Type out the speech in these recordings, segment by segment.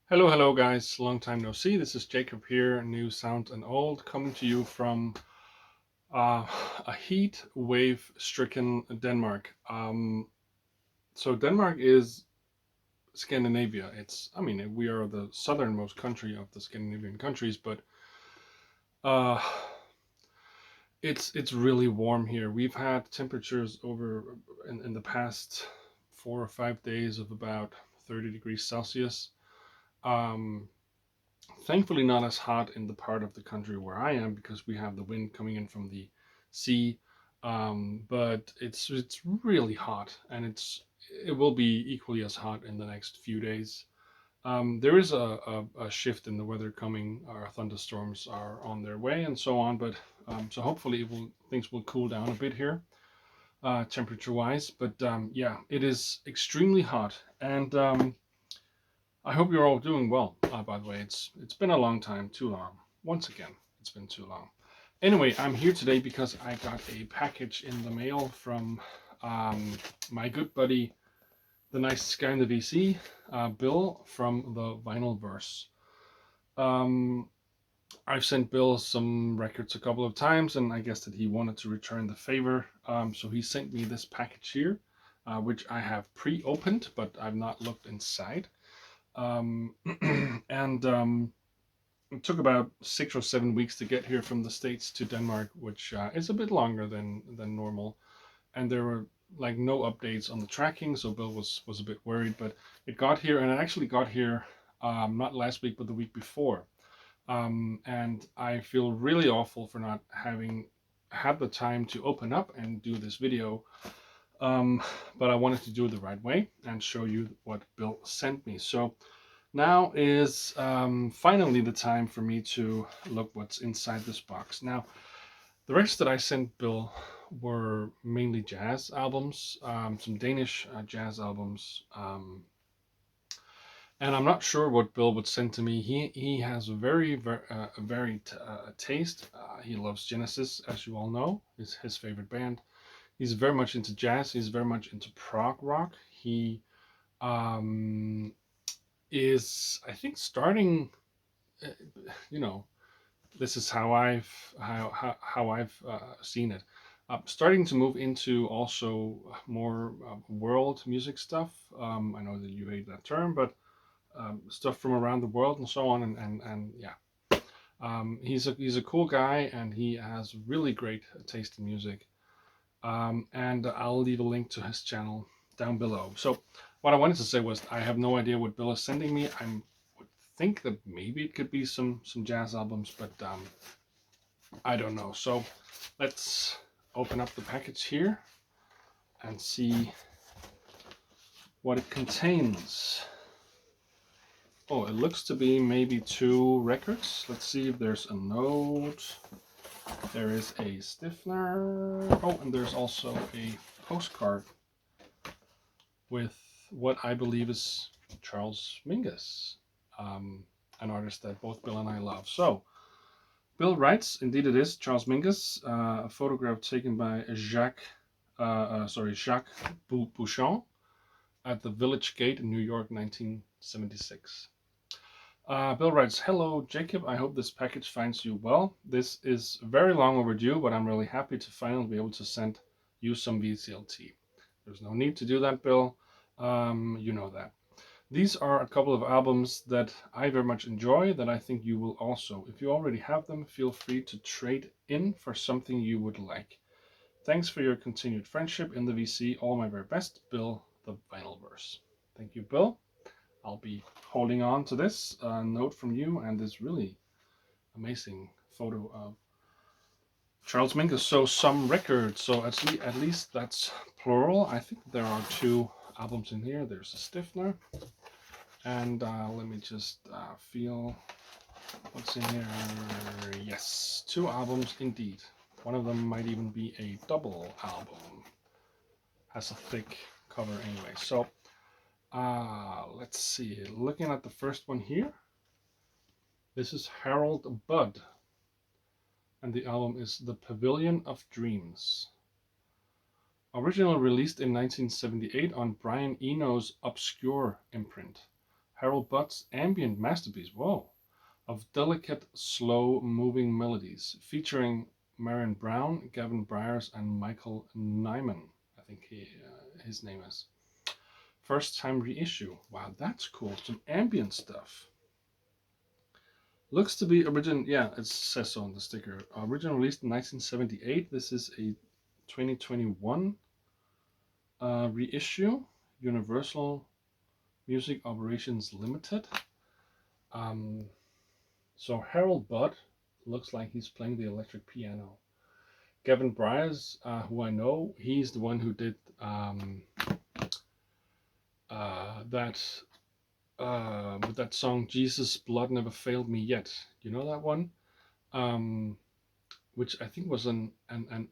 Hello guys, long time no see. This is Jacob here, new sound and old, coming to you from uh, a heat wave stricken Denmark. So Denmark is Scandinavia. We are the southernmost country of the Scandinavian countries, but uh, it's really warm here. We've had temperatures over in the past 4 or 5 days of about 30 degrees Celsius. Um, Thankfully not as hot in the part of the country where I am because we have the wind coming in from the sea. But it's really hot, and it will be equally as hot in the next few days. There is a shift in the weather coming. Our thunderstorms are on their way and so on, but so hopefully things will cool down a bit here, temperature wise. But yeah, it is extremely hot, and I hope you're all doing well. By the way, it's been a long time, too long. Once again, it's been too long. Anyway, I'm here today because I got a package in the mail from my good buddy, the nicest guy in the VC, Bill from the Vinylverse. Um, I've sent Bill some records a couple of times, and I guess that he wanted to return the favor. So he sent me this package here, which I have pre-opened, but I've not looked inside. Um, and It took about 6 or 7 weeks to get here from the States to Denmark, which is a bit longer than normal. And there were like no updates on the tracking, so Bill was a bit worried. But it got here, and it actually got here not last week, but the week before. And I feel really awful for not having had the time to open up and do this video. Um, but I wanted to do it the right way and show you what Bill sent me. So now is finally the time for me to look what's inside this box. Now, the records that I sent Bill were mainly jazz albums, some Danish jazz albums, and I'm not sure what Bill would send to me. He has a very varied taste. He loves Genesis, as you all know, is his favorite band. He's very much into jazz. He's very much into prog rock. He um, is, I think, starting. uh, You know, this is how I've seen it. Starting to move into also more world music stuff. I know that you hate that term, but stuff from around the world and so on. And yeah, he's a cool guy, and he has really great taste in music. And I'll leave a link to his channel down below. So what I wanted to say was I have no idea what Bill is sending me. I would think that maybe it could be some jazz albums, but I don't know. So let's open up the package here and see what it contains. Oh, it looks to be maybe 2 records. Let's see if there's a note. There is a stiffener. Oh, and there's also a postcard with what I believe is Charles Mingus, an artist that both Bill and I love. So, Bill writes, indeed it is Charles Mingus, a photograph taken by Jacques Bouchon at the Village Gate in New York, 1976. Bill writes, hello, Jacob. I hope this package finds you well. This is very long overdue, but I'm really happy to finally be able to send you some VCLT. There's no need to do that, Bill. You know that. These are a couple of albums that I very much enjoy that I think you will also. If you already have them, feel free to trade in for something you would like. Thanks for your continued friendship in the VC. All my very best, Bill, the Vinylverse. Thank you, Bill. I'll be holding on to this note from you and this really amazing photo of Charles Mingus. So some records. So at least that's plural. I think there are 2 albums in here. There's a stiffener. And let me just feel what's in here. Yes, 2 albums indeed. One of them might even be a double album. Has a thick cover anyway. So let's see. Looking at the first one here, this is Harold Budd, and the album is The Pavilion of Dreams. Originally released in 1978 on Brian Eno's Obscure imprint. Harold Butt's ambient masterpiece. Whoa. Of delicate, slow-moving melodies, featuring Marion Brown, Gavin Bryars, and Michael Nyman. I think his name is. First time reissue. Wow, that's cool. Some ambient stuff. Looks to be original. Yeah, it says so on the sticker. Original released in 1978. This is a 2021 reissue. Universal Music Operations Limited. So Harold Budd looks like he's playing the electric piano. Gavin Bryars, who I know, he's the one who did that with that song "Jesus Blood Never Failed Me Yet." You know that one, which I think was an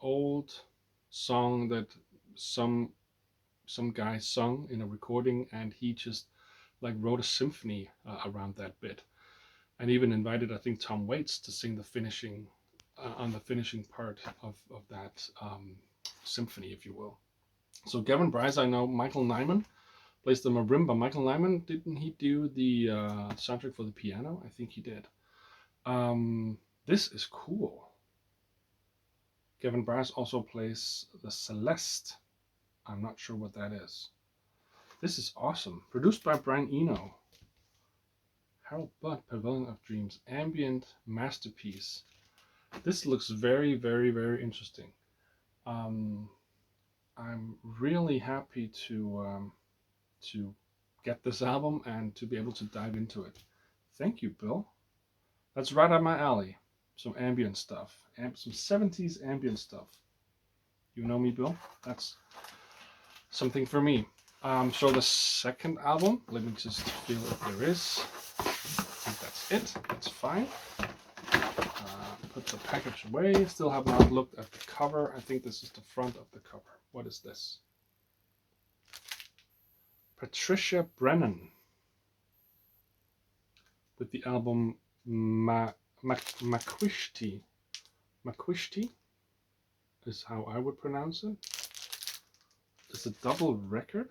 old song that some guy sung in a recording, and he just like wrote a symphony around that bit, and even invited I think Tom Waits to sing the finishing on the finishing part of that symphony, if you will. So Gavin Bryars, I know. Michael Nyman plays the marimba. Michael Nyman, didn't he do the soundtrack for the piano? I think he did. This is cool. Gavin Bryars also plays the Celeste. I'm not sure what that is. This is awesome. Produced by Brian Eno. Harold Budd, Pavilion of Dreams, ambient masterpiece. This looks very, very, very interesting. I'm really happy to get this album and to be able to dive into it. Thank you, Bill. That's right up my alley. Some ambient stuff, some 70s ambient stuff. You know me, Bill. That's something for me. So the second album, let me just feel if there is. I think that's it. That's fine. Put the package away. Still have not looked at the cover. I think this is the front of the cover. What is this? Patricia Brennan with the album Maquishti. Maquishti is how I would pronounce it. It's a double record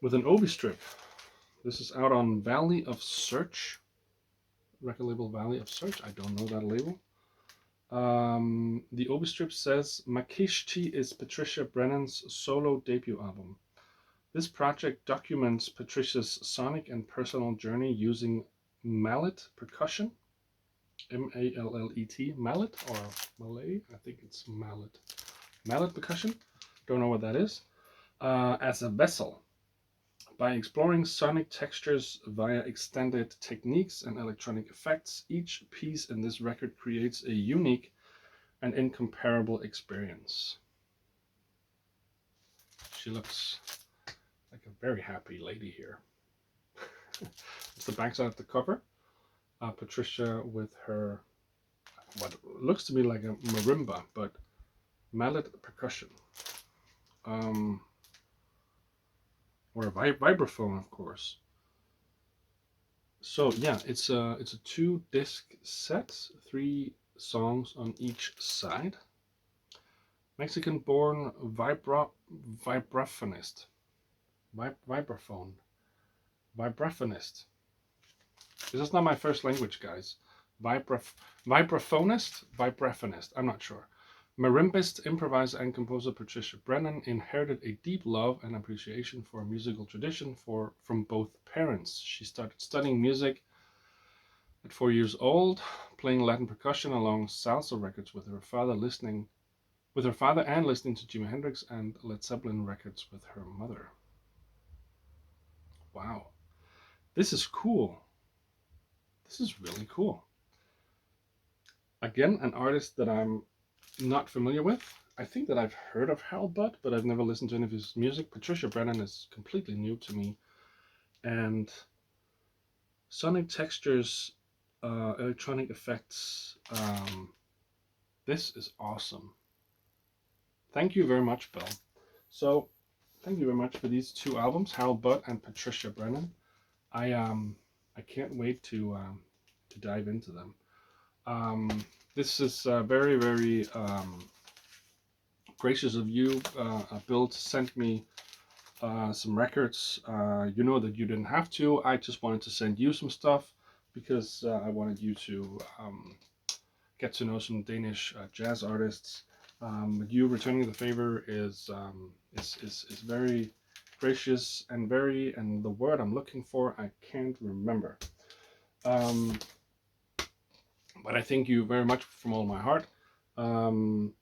with an obi strip. This is out on Valley of Search. Record label Valley of Search. I don't know that label. The obi strip says Makishti is Patricia Brennan's solo debut album. This project documents Patricia's sonic and personal journey using mallet percussion. M-A-L-L-E-T. Mallet or Malay? I think it's mallet. Mallet percussion. Don't know what that is. As a vessel. By exploring sonic textures via extended techniques and electronic effects, each piece in this record creates a unique and incomparable experience. She looks like a very happy lady here. It's the backside of the cover. Patricia with her, what looks to be like a marimba, but mallet percussion. Or a vibraphone, of course. So yeah, it's a 2-disc set, 3 songs on each side. Mexican-born vibraphonist. This is not my first language, guys. Vibraphonist. I'm not sure. Marimbist, improviser, and composer Patricia Brennan inherited a deep love and appreciation for a musical tradition from both parents. She started studying music at 4 years old, playing Latin percussion along salsa records with her father, and listening to Jimi Hendrix and Led Zeppelin records with her mother. Wow, this is cool. This is really cool. Again, an artist that I'm not familiar with. I think that I've heard of Harold Budd, but I've never listened to any of his music. Patricia Brennan is completely new to me. And sonic textures, electronic effects, this is awesome. Thank you very much, Bill. So, thank you very much for these 2 albums, Harold Budd and Patricia Brennan. I can't wait to dive into them. This is very, very gracious of you, Bill, to send me some records. You know that you didn't have to. I just wanted to send you some stuff because I wanted you to get to know some Danish jazz artists. You returning the favor is very gracious and very, and the word I'm looking for I can't remember. Um, but I thank you very much from all my heart. And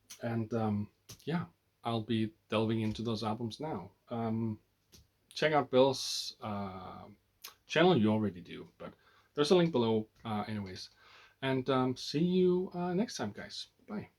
yeah, I'll be delving into those albums now. Check out Bill's channel. You already do, but there's a link below, anyways. And see you next time, guys. Bye.